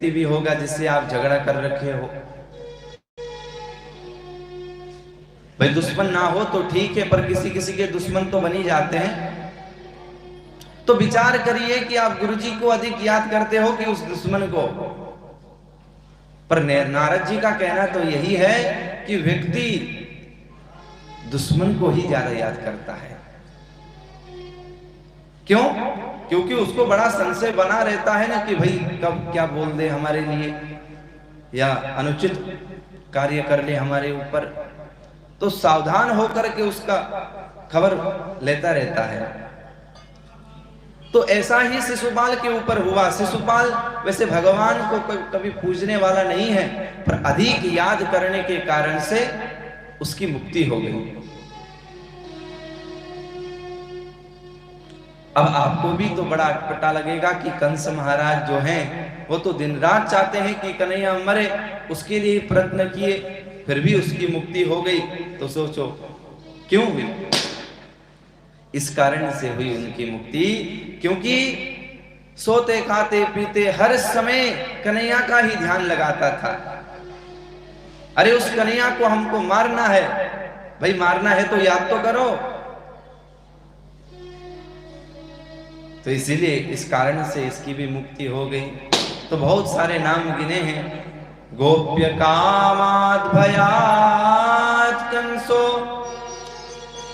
व्यक्ति भी होगा जिससे आप झगड़ा कर रखे हो। भाई दुश्मन ना हो तो ठीक है, पर किसी किसी के दुश्मन तो बन ही जाते हैं। तो विचार करिए कि आप गुरुजी को अधिक याद करते हो कि उस दुश्मन को। पर नारद जी का कहना तो यही है कि व्यक्ति दुश्मन को ही ज्यादा याद करता है। क्यों? क्योंकि उसको बड़ा संशय बना रहता है ना कि भाई कब क्या बोल दे हमारे लिए या अनुचित कार्य कर ले हमारे ऊपर, तो सावधान होकर के उसका खबर लेता रहता है। तो ऐसा ही शिशुपाल के ऊपर हुआ। शिशुपाल वैसे भगवान को कभी पूजने वाला नहीं है, पर अधिक याद करने के कारण से उसकी मुक्ति हो गई। अब आपको भी तो बड़ा अटपटा लगेगा कि कंस महाराज जो हैं वो तो दिन रात चाहते हैं कि कन्हैया मरे, उसके लिए प्रयत्न किए, फिर भी उसकी मुक्ति हो गई। तो सोचो क्यों हुई? इस कारण से हुई उनकी मुक्ति क्योंकि सोते खाते पीते हर समय कन्हैया का ही ध्यान लगाता था। अरे उस कन्हैया को हमको मारना है, भाई मारना है तो याद तो करो। तो इसीलिए इस कारण से इसकी भी मुक्ति हो गई। तो बहुत सारे नाम गिने हैं। गोप्य कामाद भयात कंसो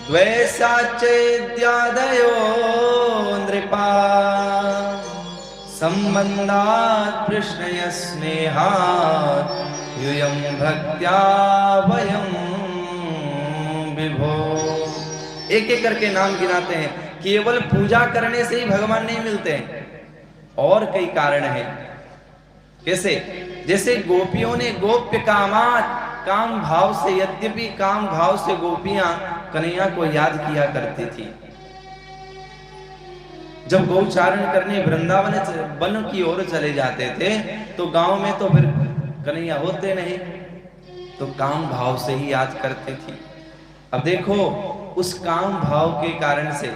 द्वैसाचेद्यादयो नृपा संबंधात् कृष्णय स्नेहात् यूयं भक्त्या वयं विभो। एक एक करके नाम गिनाते हैं। केवल पूजा करने से ही भगवान नहीं मिलते हैं, और कई कारण हैं। कैसे? जैसे गोपियों ने गोप्य कामात, काम भाव से, यद्यपि काम भाव से गोपियां कन्हैया को याद किया करती थी। जब गौचारण करने वृंदावन वन की ओर चले जाते थे तो गांव में तो फिर कन्हैया होते नहीं, तो काम भाव से ही याद करते थी। अब देखो उस काम भाव के कारण से